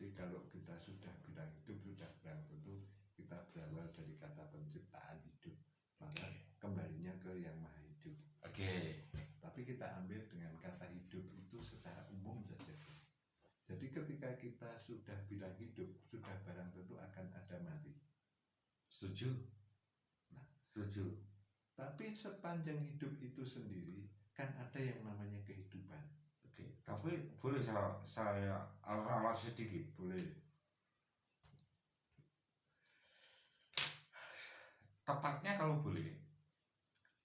Jadi kalau kita sudah bilang hidup, sudah bilang tentu kita berawal dari kata penciptaan hidup, maka kembalinya ke yang maha hidup. Tapi kita ambil dengan kata hidup itu secara umum saja. Jadi ketika kita sudah bilang hidup, sudah barang tentu akan ada mati. Setuju? Nah, setuju. Tapi sepanjang hidup itu sendiri kan ada yang namanya kehidupan. Tapi boleh saya ralat sedikit? Boleh. Tepatnya kalau boleh,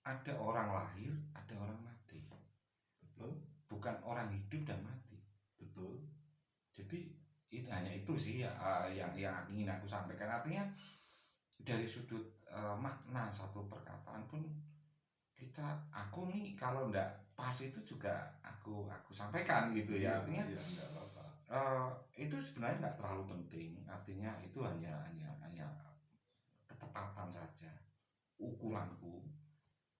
ada orang lahir, ada orang mati. Betul. Bukan orang hidup dan mati. Betul. Jadi itu hanya itu sih yang ingin aku sampaikan. Artinya dari sudut makna satu perkataan pun aku nih kalau ndak pas itu juga aku sampaikan gitu ya. Artinya enggak apa-apa. Itu sebenarnya nggak terlalu penting. Artinya itu hanya ketepatan saja. Ukuranku,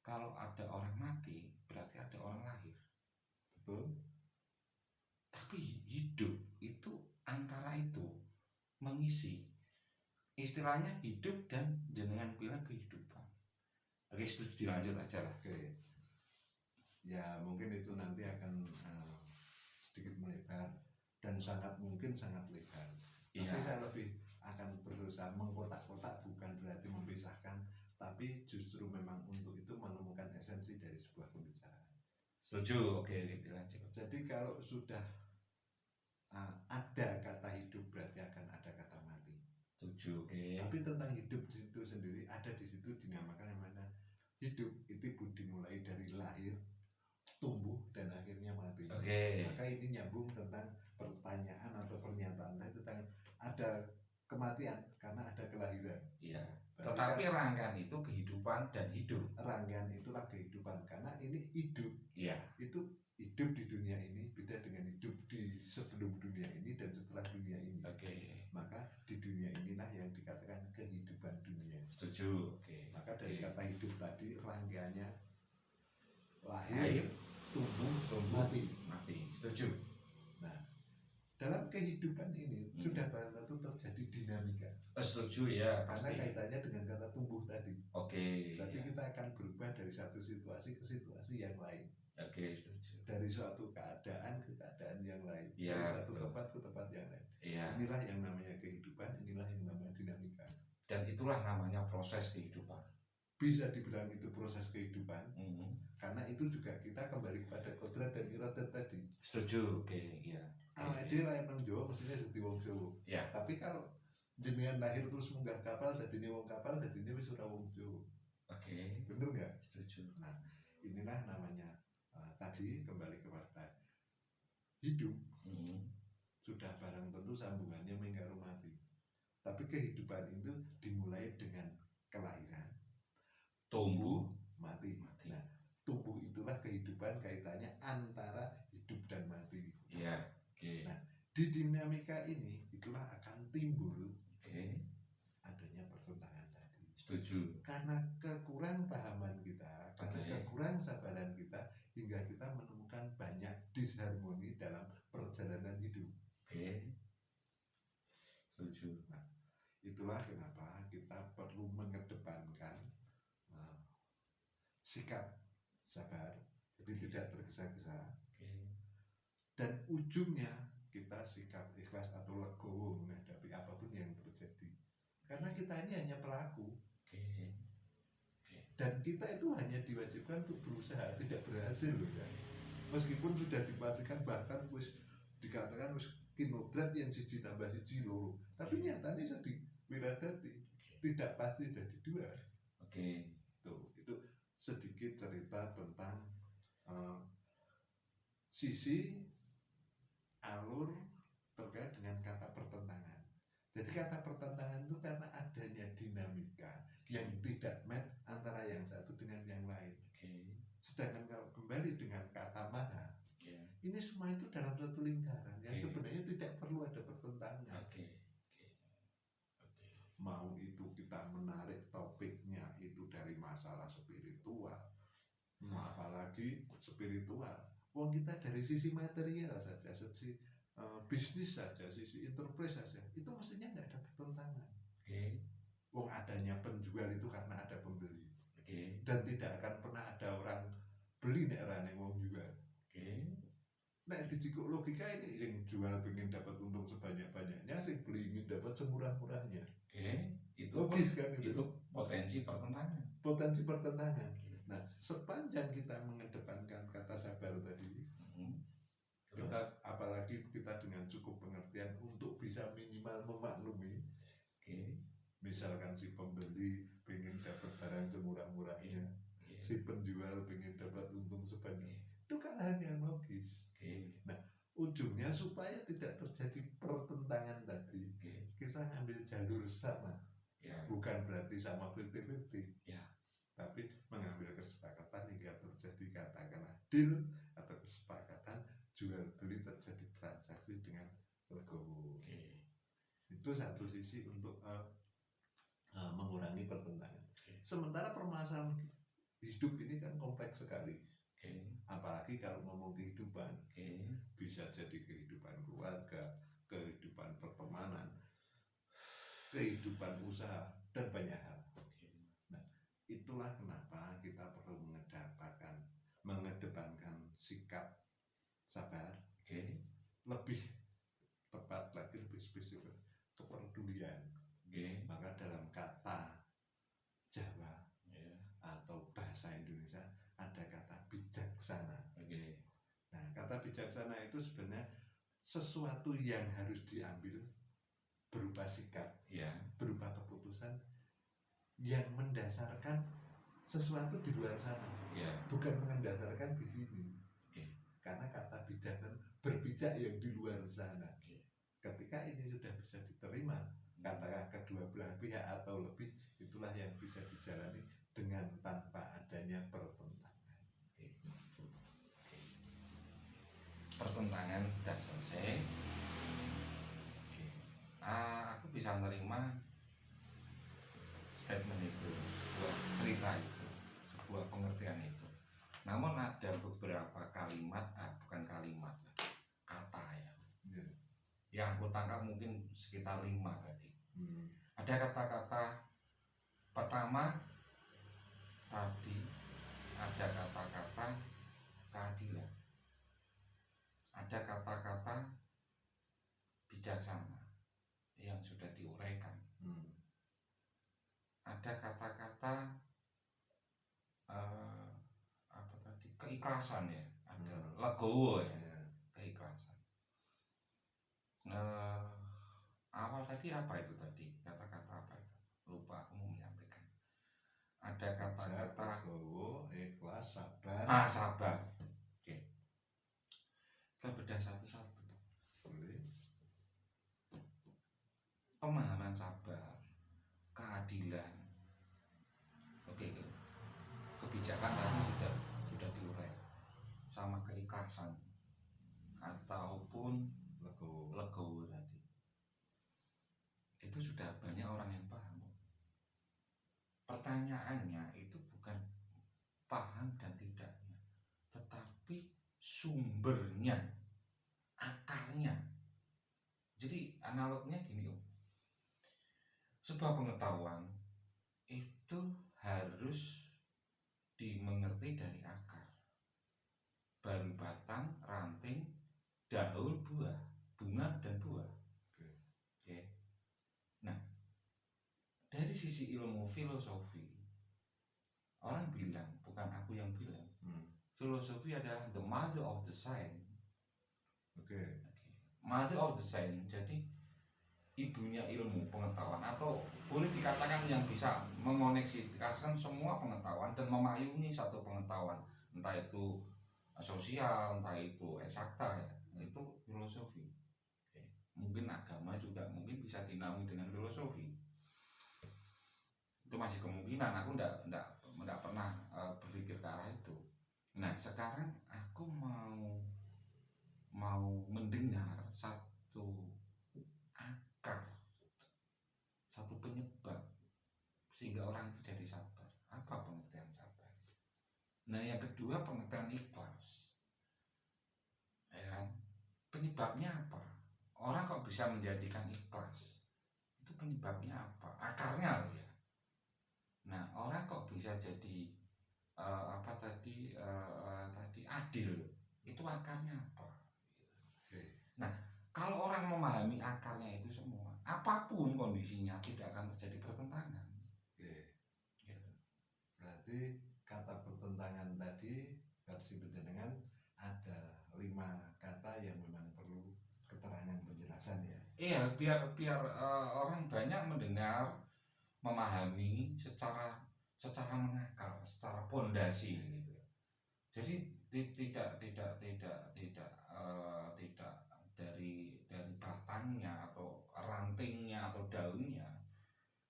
kalau ada orang mati berarti ada orang lahir. Betul. Tapi hidup itu antara itu mengisi. Istilahnya hidup dan jenengan bilang kehidupan. Oke, setuju, dilanjut aja lah. Oke. Ya mungkin itu nanti akan sedikit melebar dan sangat mungkin sangat lebar. Tapi saya lebih akan berusaha mengkotak-kotak, bukan berarti memisahkan, tapi justru memang untuk itu menemukan esensi dari sebuah pembicaraan. Setuju. Oke, dilanjut. Jadi kalau sudah ada kata hidup berarti akan ada kata mati. Setuju. Oke. Tapi tentang hidup itu sendiri ada di situ dinamakan yang mana hidup itu pun dimulai dari lahir, tumbuh dan akhirnya mati. Maka ini nyambung tentang pertanyaan atau pernyataan tentang ada kematian karena ada kelahiran. Iya. Tetapi rangkaian itu kehidupan dan hidup. Rangkaian itulah kehidupan karena ini hidup. Iya. Itu hidup di dunia ini beda dengan hidup di sebelum dunia ini dan setelah dunia ini. Maka di dunia inilah yang dikatakan kehidupan dunia. Setuju. Maka dari kata hidup tadi rangkaiannya lahir, tumbuh, mati. Setuju. Nah, dalam kehidupan ini sudah barang tentu terjadi dinamika. Setuju ya. Karena kaitannya dengan kata tumbuh tadi. Berarti ya. kita akan berubah dari satu situasi ke situasi yang lain. Setuju. Dari suatu keadaan ke keadaan yang lain. Ya, dari satu tempat ke tempat yang lain. Inilah yang namanya kehidupan, inilah yang namanya dinamika. Dan itulah namanya proses kehidupan. Bisa dibilang itu proses kehidupan. Karena itu juga kita kembali kepada kodrat dan iradat tadi. Setuju. Iya. Awake dhewe lahir nang Jawa mestinya dadi wong Jawa. Tapi kalau jenengan lahir terus munggah kapal dadine wong kapal, dadine wis ora wong Jawa. Bener enggak? Setuju. Nah, inilah namanya tadi kembali kepada hidup. Sudah barang tentu sambungannya mengkaro mati. Tapi kehidupan itu dimulai dengan kelahiran, tumbuh, mati. Nah, tumbuh itulah kehidupan, kaitannya antara hidup dan mati. Nah, di dinamika ini itulah akan timbul adanya pertentangan tadi. Setuju. Karena kekurang pahaman kita, karena kekurang sabaran kita, hingga kita menemukan banyak disharmoni dalam perjalanan hidup. Setuju. Nah, itulah kenapa kita perlu mengedepankan sikap sabar, jadi tidak tergesa-gesa. Dan ujungnya kita sikap ikhlas atau legowo menghadapi apapun yang terjadi. Karena kita ini hanya pelaku. Dan kita itu hanya diwajibkan untuk berusaha, tidak berhasil loh kan. Meskipun sudah dipastikan bahkan wis dikatakan wis kinodrat yang siji tambah siji loro, tapi nyatanya sedih wiradati tidak pasti dari dua. Itu sedikit cerita tentang sisi alur terkait dengan kata pertentangan. Jadi kata pertentangan itu karena adanya dinamika yang tidak match antara yang satu dengan yang lain. Sedangkan kalau kembali dengan kata maha, ini semua itu dalam satu lingkaran yang sebenarnya tidak perlu ada pertentangan. Mau itu kita menarik topiknya itu dari masalah spiritual, apalagi spiritual. Wong kita dari sisi material saja, sisi bisnis saja, sisi enterprise saja, itu mestinya nggak ada pertentangan. Oke. Wong adanya penjual itu karena ada pembeli. Oke. Dan tidak akan pernah ada orang beli nek rane wong jual. Oke. Nek dicikuk logika ini, yang jual ingin dapat untung sebanyak-banyaknya, sing beli ingin dapat semurah-murahnya. Oke. Itu Logis kan itu? Itu potensi pertentangan. Potensi pertentangan. Oke. Nah, sepanjang kita mengedepankan kata sabar tadi, Terus? apalagi kita dengan cukup pengertian untuk bisa minimal memaklumi, misalkan si pembeli pengen dapat barang semurah-murahnya, si penjual pengen dapat untung sebanyak, itu kan hal yang logis. Nah, ujungnya supaya tidak terjadi pertentangan tadi, kita ngambil jalur sama, bukan berarti sama 50-50, tapi mengambil kesepakatan hingga terjadi katakanlah deal atau kesepakatan jual beli terjadi transaksi dengan legowo. Itu satu sisi untuk mengurangi pertentangan. Sementara permasalahan hidup ini kan kompleks sekali. Apalagi kalau ngomong kehidupan, bisa jadi kehidupan keluarga, kehidupan pertemanan, kehidupan usaha, dan banyak hal. Nah, itulah kenapa kita perlu mengedepankan sikap sabar, lebih tepat lagi, lebih spesifik, kepedulian. Maka dalam kata Jawa atau bahasa Indonesia ada kata bijaksana. Nah, kata bijaksana itu sebenarnya sesuatu yang harus diambil berupa sikap, berupa keputusan yang mendasarkan sesuatu di luar sana, bukan mendasarkan di sini. Karena kata bijak kan berbijak yang di luar sana. Ketika ini sudah bisa diterima, katakan kedua belah pihak atau lebih, itulah yang bisa dijalani dengan tanpa adanya pertentangan. Pertentangan sudah selesai. Aku bisa menerima statement itu, sebuah cerita itu, sebuah pengertian itu. Namun ada beberapa kalimat, bukan kalimat, kata yang aku tangkap mungkin sekitar 5 tadi. Ada kata-kata pertama tadi, ada kata-kata keadilan, ada kata-kata bijaksana yang sudah diuraikan, ada kata-kata apa tadi, keikhlasan ya, ada legowo ya, keikhlasan. Awal tadi apa itu tadi, kata-kata apa itu, lupa aku mau menyampaikan. Ada kata-kata legowo, ikhlas, sabar. Sabar. Kita bedah satu-satu. Pemahaman sabar, keadilan, kebijakan tadi sudah diurai, sama keikhlasan ataupun legowo tadi. Itu sudah banyak orang yang paham. Pertanyaannya itu bukan paham dan tidaknya, tetapi sumbernya, akarnya. Jadi analognya gini, sebuah pengetahuan itu harus dimengerti dari akar, baru batang, ranting, daun, buah, bunga dan buah. Nah, dari sisi ilmu filosofi, orang bilang, bukan aku yang bilang, filosofi adalah the mother of the science. Mother of the science, jadi ibunya ilmu pengetahuan, atau boleh dikatakan yang bisa mengoneksikan semua pengetahuan dan memayungi satu pengetahuan, entah itu sosial, entah itu eksakta, itu filosofi. Mungkin agama juga mungkin bisa dinaungi dengan filosofi. Itu masih kemungkinan, aku enggak pernah berpikir ke arah itu. Nah, sekarang aku mau mendengar satu akar, satu penyebab sehingga orang itu jadi sabar. Apa pengertian sabar? Nah, yang kedua pengertian ikhlas. Penyebabnya apa? orang kok bisa menjadikan ikhlas? Itu penyebabnya apa? Akarnya loh ya. Nah, orang kok bisa jadi tadi adil? Itu akarnya apa? Oke. Nah, kalau orang memahami akarnya itu semua, apapun kondisinya tidak akan terjadi pertentangan. Oke. Gitu. Berarti kata pertentangan tadi versi penjenengan ada 5 kata yang memang perlu keterangan penjelasan ya. Iya, biar orang banyak mendengar, memahami secara mengakar, secara pondasi gitu. Jadi tidak dari batangnya atau rantingnya atau daunnya,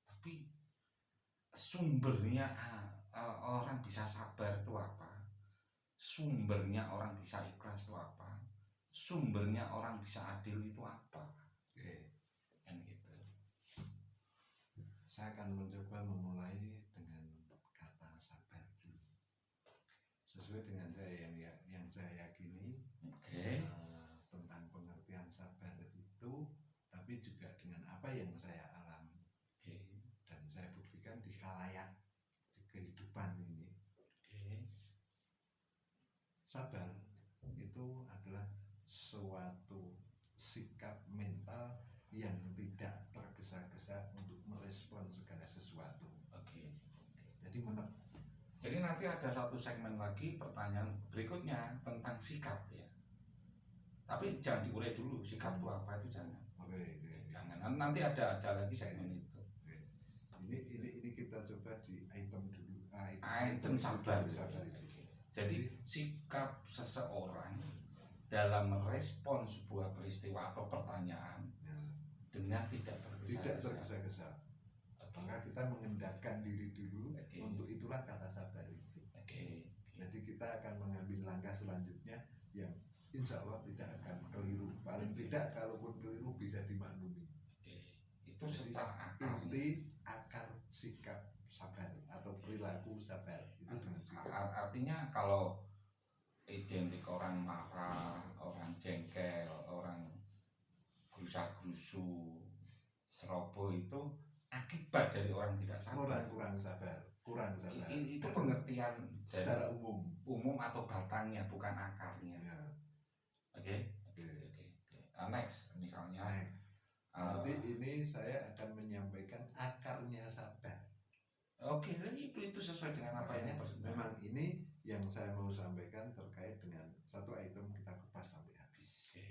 tapi sumbernya orang bisa sabar itu apa? Sumbernya orang bisa ikhlas itu apa? Sumbernya orang bisa adil itu apa? Oke. Kan gitu. Saya akan mencoba memulai dengan kata sabar dulu. Sesuai dengan yang saya yakini Oke. tentang pengertian sabar itu, tapi juga dengan apa yang saya alami Oke. dan saya buktikan di khalayak, di kehidupan ini. Oke. Sabar itu adalah suatu sikap mental yang tidak tergesa-gesa untuk merespon segala sesuatu. Oke. Jadi Jadi nanti ada satu segmen lagi pertanyaan berikutnya tentang sikap ya. Tapi jangan diurai dulu sikap itu apa, itu jangan. Oke. Jangan. Nanti ada lagi segmen itu. Ini kita coba di item dulu. Item sabar. Sabar itu. Jadi sikap seseorang dalam merespon sebuah peristiwa atau pertanyaan Ya, dengan tidak tidak tergesa-gesa. tergesa-gesa. Oke. Maka kita mengendapkan diri dulu. Oke. Untuk itulah kata sabar itu. Oke. Jadi kita akan mengambil langkah selanjutnya yang insya Allah tidak akan keliru. Paling tidak kalaupun keliru bisa dimaklumi. Oke. Itu Jadi, secara akar. inti akar sikap sabar atau perilaku sabar itu dengan sikap. Artinya kalau identik orang marah, orang jengkel, orang gerusa-gerusu, ceroboh itu akibat dari orang tidak sabar. Kurang sabar. Itu pengertian Secara dari umum. atau batangnya, bukan akarnya. Ya. Oke. Oke. Next, misalnya. Nah, nanti ini saya akan menyampaikan akarnya sabar. Oke, itu sesuai dengan apa yang Makanya memang ini yang saya mau sampaikan terkait dengan satu item kita kupas sampai habis. Oke.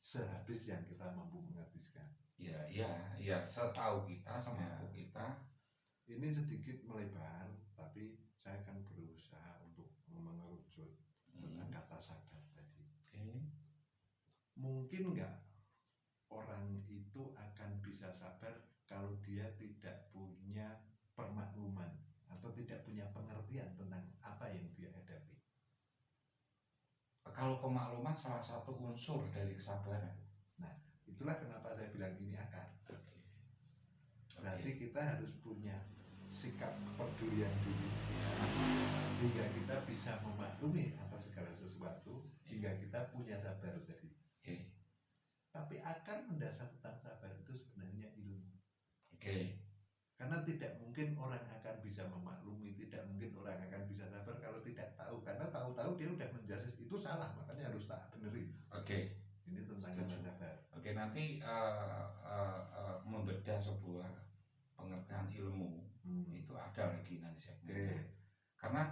Sehabis yang kita mampu menghabiskan. Ya, setahu kita, semampu kita. Ini sedikit melebar, tapi saya akan berusaha untuk mengerucut tentang kata sabar tadi. Oke. Mungkin nggak orang itu akan bisa sabar kalau dia tidak punya permakluman atau tidak punya pengertian tentang apa yang dia hadapi. Kalau pemakluman salah satu unsur dari kesabaran. Itulah kenapa saya bilang ini akar. Oke. Berarti kita harus punya sikap kepedulian diri hingga kita bisa memaklumi atas segala sesuatu, hingga kita punya sabar tadi. Oke. Tapi akar mendasar tentang sabar itu sebenarnya ilmu. Oke. Karena tidak mungkin orang akan bisa memaklumi, tidak mungkin orang akan bisa sabar kalau tidak tahu. Karena tahu-tahu dia udah menjudge itu salah, makanya harus tak benerin. Oke. Ini tentang kata sabar. Oke, nanti membedah sebuah pengertian ilmu itu ada lagi nanti segmennya. Oke. Karena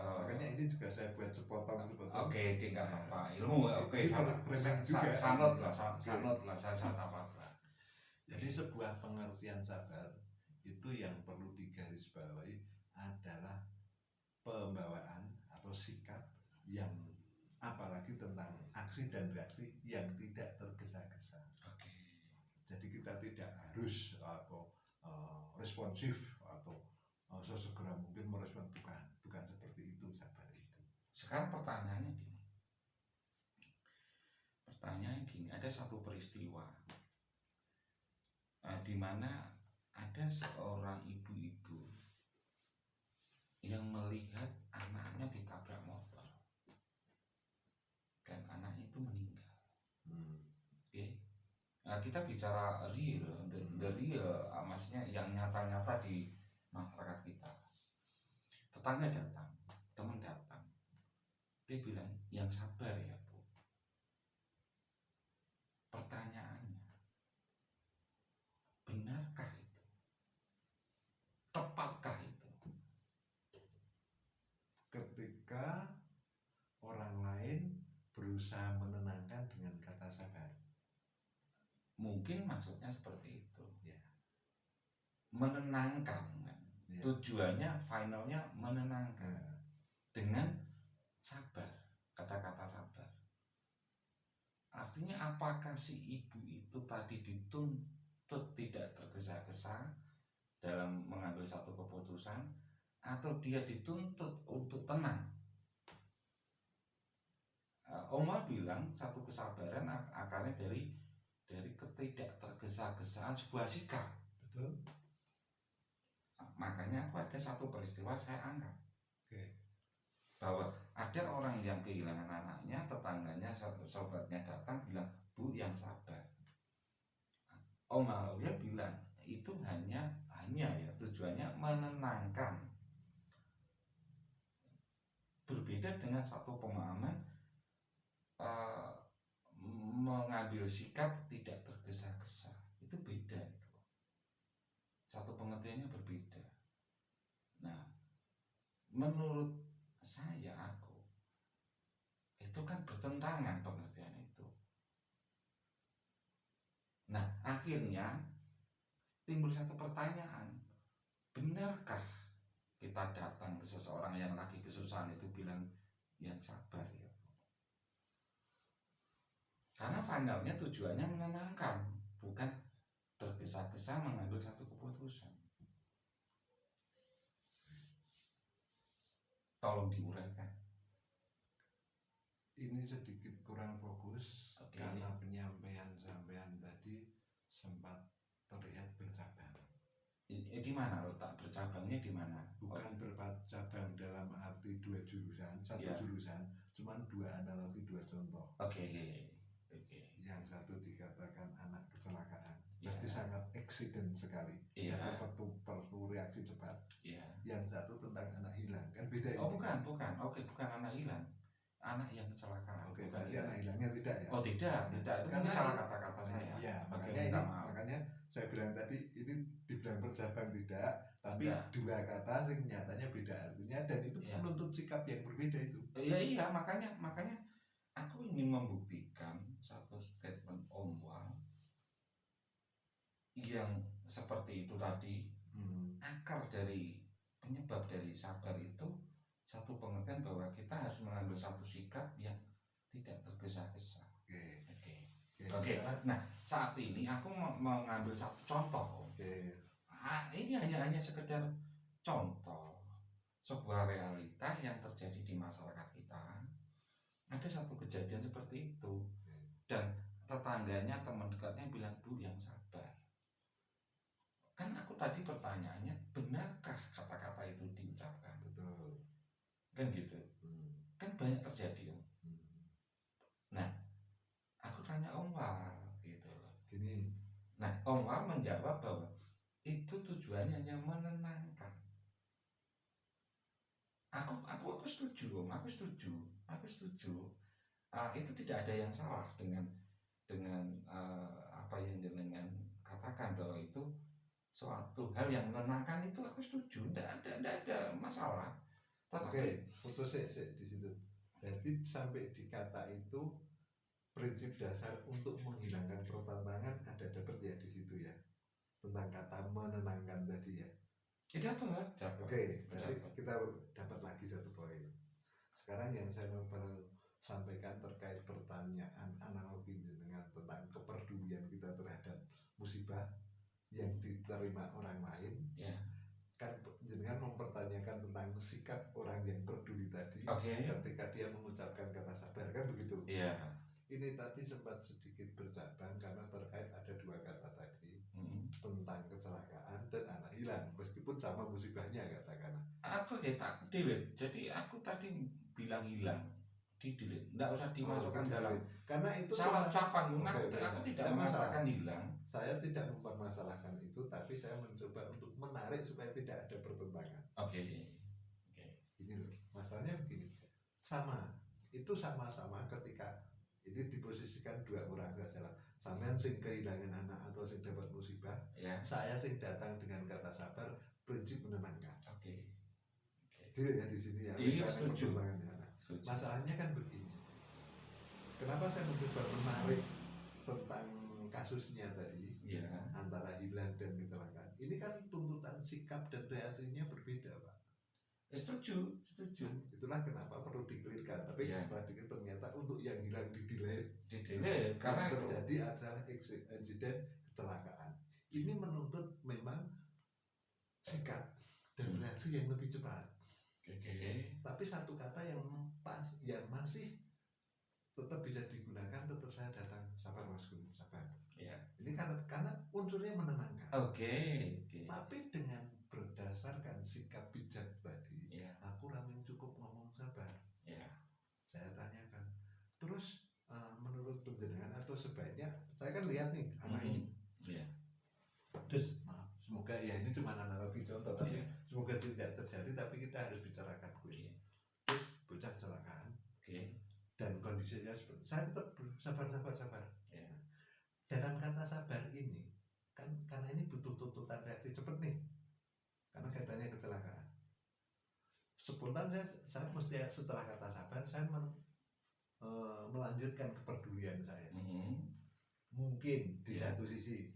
Makanya ini juga saya buat sepotong. oke, nggak apa-apa. Ilmu, oke, sanut lah, saya catat lah. Jadi sebuah pengertian sabar itu yang perlu digarisbawahi adalah pembawaan atau sikap yang apalagi tentang aksi dan reaksi yang tidak tergesa-gesa. Oke. Jadi kita tidak harus responsif atau sesegera mungkin merespon, bukan seperti itu sabar itu. Sekarang pertanyaannya gini, ada satu peristiwa di mana ada seorang ibu-ibu yang melihat anaknya ditabrak motor dan anaknya itu meninggal. Oke. kita bicara real, the real, maksudnya yang nyata-nyata di masyarakat kita. Tetangga datang, teman datang, dia bilang, yang sabar ya Bu. Pertanyaannya, benarkah itu? Tepatkah itu? Ketika orang lain berusaha menenangkan dengan kata sabar. Mungkin maksudnya seperti itu. Ya. Menenangkan. Ya. Tujuannya, finalnya menenangkan. Nah, Dengan sabar, kata-kata sabar. Artinya apakah si ibu itu tadi dituntut tidak tergesa-gesa dalam mengambil satu keputusan, atau dia dituntut untuk tenang? Oma bilang satu kesabaran akarnya dari ketidak tergesa-gesaan sebuah sikap. betul. Makanya aku ada satu peristiwa saya anggap. Oke. Bahwa ada orang yang kehilangan anaknya, tetangganya, sobatnya datang bilang, Bu, yang sabar. Om Aulia bilang itu hanya ya tujuannya menenangkan. Berbeda dengan satu pemahaman mengambil sikap tidak tergesa-gesa, itu beda itu. Satu pengertiannya berbeda. Nah, menurut saya itu kan bertentangan pengertian itu. Nah, akhirnya timbul satu pertanyaan, benarkah kita datang ke seseorang yang lagi kesusahan itu bilang yang sabar ya? Karena finalnya tujuannya menenangkan, bukan tergesa-gesa mengambil satu keputusan. Tolong diuraikan. Ini sedikit kurang fokus. Oke. Karena penyampaian sampean tadi sempat terlihat bercabang. Di mana letak bercabangnya di mana? Bukan bercabang dalam arti dua jurusan, satu Ya. jurusan, cuman dua analogi, dua contoh. Oke. Yang satu dikatakan anak kecelakaan, Ya. berarti sangat accident sekali. Iya. Perlu reaksi cepat. Iya. Yang satu tentang anak hilang, kan beda. Oh ini. bukan. Oke, bukan anak hilang, anak yang kecelakaan. Oke, bukan berarti hilang. anak hilangnya tidak ya? Oh tidak. Itu kan Karena salah kata-kata saya. Iya, Oke, makanya saya bilang tadi ini dibilang bercabang tidak, tapi Enggak. dua kata sing nyatanya beda artinya, dan itu Iya. menuntut sikap yang berbeda itu. Iya, makanya aku ingin membuktikan satu statement Om Wang yang seperti itu tadi. Akar dari penyebab dari sabar itu satu pengertian bahwa kita harus mengambil satu sikap yang tidak tergesa-gesa. Oke. Nah, saat ini aku mengambil satu contoh. Oke. Ini hanya sekedar contoh sebuah realita yang terjadi di masyarakat kita. Ada satu kejadian seperti itu, dan tetangganya, teman dekatnya bilang, Bu, yang sabar. Kan aku tadi pertanyaannya, benarkah kata-kata itu diucapkan? Betul. Kan gitu. Kan banyak terjadi. Nah, aku tanya Om Wal gitu loh. Gini. Nah, Om Wal menjawab bahwa itu tujuannya hanya menenangkan. Aku setuju, Om. Aku setuju. Itu tidak ada yang salah dengan apa yang jenengan katakan, bahwa itu suatu hal yang menenangkan. Itu aku setuju, tidak ada masalah. Oke, putus sih di situ. Jadi sampai di kata itu prinsip dasar untuk menghilangkan pertentangan ada dapat ya di situ ya, tentang kata menenangkan tadi ya. Dapat. Oke, berarti kita dapat lagi satu poin. Sekarang yang saya mau sampaikan terkait pertanyaan analogi dengan tentang kepedulian kita terhadap musibah yang diterima orang lain. Ya. Kan jenengan mempertanyakan tentang sikap orang yang peduli tadi. Oke. Ketika dia mengucapkan kata sabar, kan begitu. Iya. Ini tadi sempat sedikit bercabang karena terkait ada dua kata tadi, tentang kecelakaan dan anak hilang, meskipun sama musibahnya katakan. Aku tak dewe. Jadi aku tadi bilang hilang. di-delete, nggak usah Oh, dimasukkan dalam karena itu salah cuma- ucapan. Oke, Aku tidak nggak mengatakan hilang. saya tidak mempermasalahkan itu, tapi saya mencoba untuk menarik supaya tidak ada pertentangan. Oke. Ini loh, masalahnya begini, itu sama-sama ketika ini diposisikan dua orang saja lah. Sampean sing kehilangan anak atau sing dapat musibah, Ya. saya sing datang dengan kata sabar, prinsip menenangkan. Oke. Jadi ya di sini ya. Jadi misalnya setuju. perkembangannya. Nah, Setuju. masalahnya kan begini. Kenapa saya mencoba menarik tentang kasusnya tadi Ya. antara hilang dan kecelakaan? Ini kan tuntutan sikap dan reaksinya berbeda, Pak. Setuju. Itulah kenapa perlu dikelirkan. Tapi Ya. setelah dikit ternyata untuk yang hilang di-delete Di-delete karena yang itu. terjadi adalah insiden kecelakaan. Ini menuntut memang sikap dan reaksi yang lebih cepat. Oke. Tapi satu kata yang pas, yang masih tetap bisa digunakan, tetap saya datang, sabar Mas Gun, sabar. Ya. Ini karena unsurnya menenangkan. Oke. Tapi dengan berdasarkan sikap bijak tadi, Ya. aku yang cukup ngomong sabar. Ya. Saya tanyakan, terus menurut penjenengan atau sebaiknya, saya kan lihat nih anak ini. Ya. Terus maaf, semoga ya ini cuma analogi contoh, tapi Ya. semoga tidak terjadi, tapi kita harus bicarakan gue. Oke. Terus bocah kecelakaan Oke. dan kondisinya seperti saya tetap sabar. Ya. Dalam kata sabar ini kan karena ini butuh tuntutan reaksi cepat nih, karena kaitannya kecelakaan. Spontan saya mesti setelah kata sabar saya melanjutkan kepedulian saya. Mungkin di Ya. satu sisi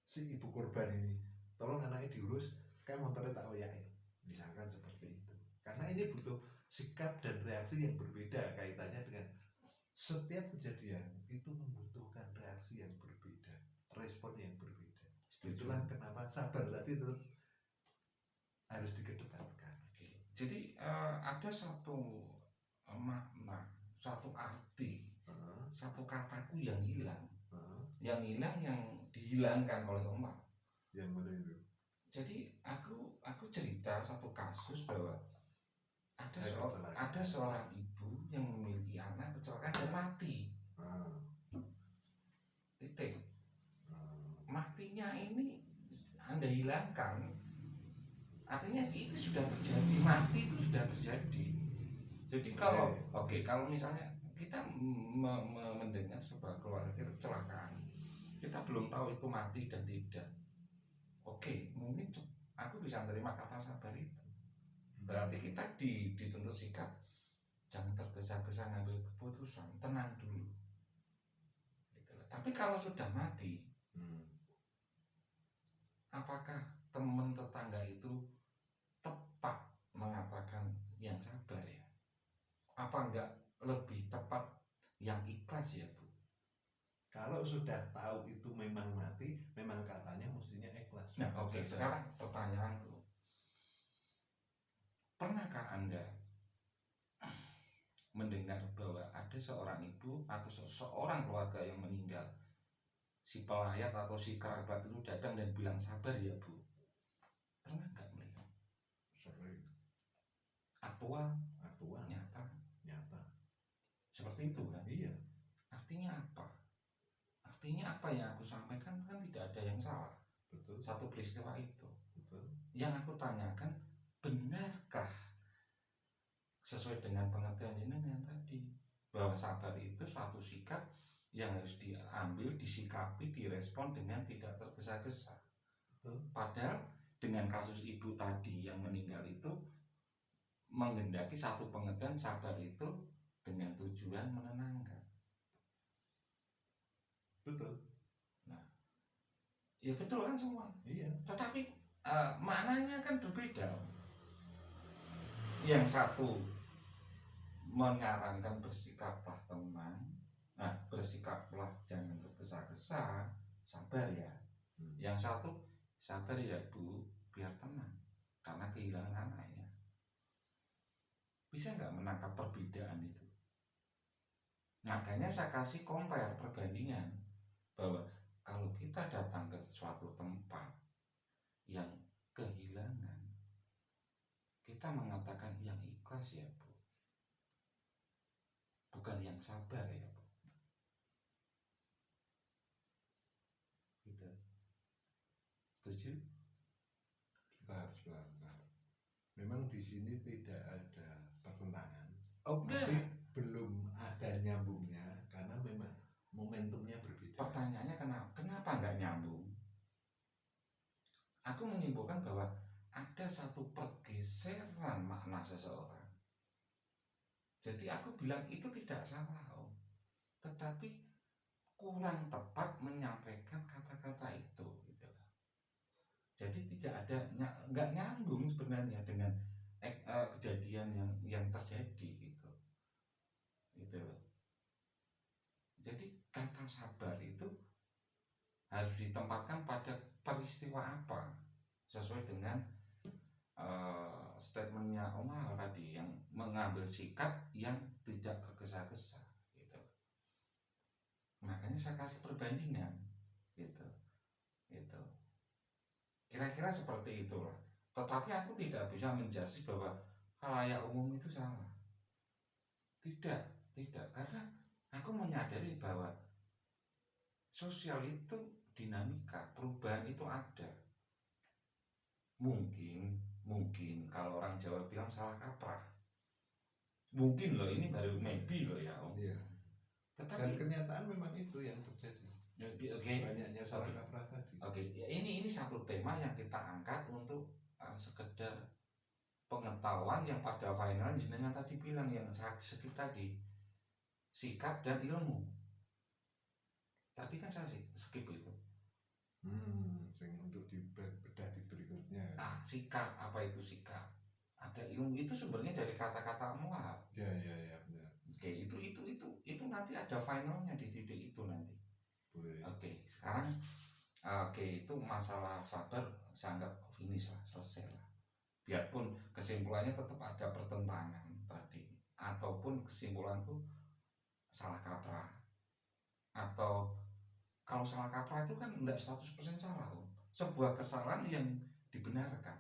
si ibu korban ini tolong anaknya diurus, kayak motornya tak oyain, misalkan seperti itu. Karena ini butuh sikap dan reaksi yang berbeda kaitannya dengan setiap kejadian itu membutuhkan reaksi yang berbeda, respon yang berbeda. Itulah kenapa sabar tadi itu harus dikedepankan. Oke. Jadi ada satu makna, satu arti, satu kataku yang hilang. Yang hilang yang dihilangkan oleh emak. Yang mana itu? Jadi aku cerita satu kasus bahwa ada seorang ibu yang memiliki anak kecelakaan dan mati. Titik. Matinya ini Anda hilangkan. Artinya itu sudah terjadi, mati itu sudah terjadi. Jadi kalau kalau misalnya kita mendengar sebuah keluarga kita kecelakaan, kita belum tahu itu mati dan tidak. Oke, mungkin aku bisa menerima kata sabar itu. Berarti kita dituntut sikap, jangan tergesa-gesa ngambil keputusan, tenang dulu. Gitu. Tapi kalau sudah mati, apakah teman tetangga itu tepat mengatakan yang sabar ya? Apa enggak lebih tepat yang ikhlas ya Bu? Kalau sudah tahu itu memang mati, memang katanya mestinya ikhlas. Nah, oke. Sekarang pertanyaanku, pernahkah Anda mendengar bahwa ada seorang ibu atau seorang keluarga yang meninggal, si pelayat atau si kerabat itu datang dan bilang sabar ya Bu? Pernah nggak melihat? Sering. Aktual, Nyata. seperti itu kan? Iya. Artinya apa? Artinya apa yang aku sampaikan kan tidak ada yang salah. Betul. Satu peristiwa itu. Betul. Yang aku tanyakan, benarkah sesuai dengan pengertian jenengan tadi bahwa sabar itu suatu sikap yang harus diambil, disikapi, direspon dengan tidak tergesa-gesa. Padahal dengan kasus ibu tadi yang meninggal itu menghendaki satu pengertian sabar itu dengan tujuan menenangkan. Betul. Nah, ya betul kan semua. Iya. Tetapi maknanya kan berbeda. Yang satu menyarankan bersikaplah tenang, bersikaplah jangan tergesa-gesa, sabar ya. Yang satu sabar ya Bu, biar tenang karena kehilangan anaknya. Bisa nggak menangkap perbedaan itu? Makanya saya kasih compare, perbandingan bahwa kalau kita datang ke suatu tempat yang kehilangan, kita mengatakan yang ikhlas ya Bu, bukan yang sabar ya Pak. Gitu. Setuju? Kita harus pelan-pelan. Memang di sini tidak ada pertentangan, Oh tapi enggak. belum ada nyambungnya karena memang momentumnya berbeda. Pertanyaannya kenapa nggak nyambung? Aku menyimpulkan bahwa ada satu pergeseran makna seseorang. Jadi aku bilang itu tidak salah Om, tetapi kurang tepat menyampaikan kata-kata itu gitu. Jadi tidak ada nggak nyambung sebenarnya dengan kejadian yang terjadi gitu. Gitu. Jadi kata sabar itu harus ditempatkan pada peristiwa apa sesuai dengan statementnya Om Al tadi yang mengambil sikap yang tidak tergesa-gesa gitu. Makanya saya kasih perbandingan gitu. Kira-kira seperti itulah. Tetapi aku tidak bisa menjudge bahwa khalayak umum itu salah. Tidak, karena aku menyadari bahwa sosial itu dinamika, perubahan itu ada. Mungkin kalau orang Jawa bilang salah kaprah. Mungkin loh, ini baru maybe loh ya Om. Iya. Dan Tetapi kenyataan memang itu yang terjadi. oke. Banyaknya salah kaprah tadi. Oke, ya ini satu tema yang kita angkat untuk sekedar pengetahuan yang pada final jenengan tadi bilang yang saya skip tadi, sikap dan ilmu. Tadi kan saya skip itu. Sing untuk dibedah di berikutnya. Sikap, apa itu sikap? Ada ilmu itu sebenarnya dari kata-kata mual. Ya, benar. Oke, itu nanti ada finalnya di titik itu nanti. Boleh. Oke, sekarang itu masalah sabar saya anggap finish lah, selesai lah. Biarpun kesimpulannya tetap ada pertentangan tadi, ataupun kesimpulanku salah kaprah, atau kalau salah kaprah itu kan tidak 100% salah, sebuah kesalahan yang dibenarkan.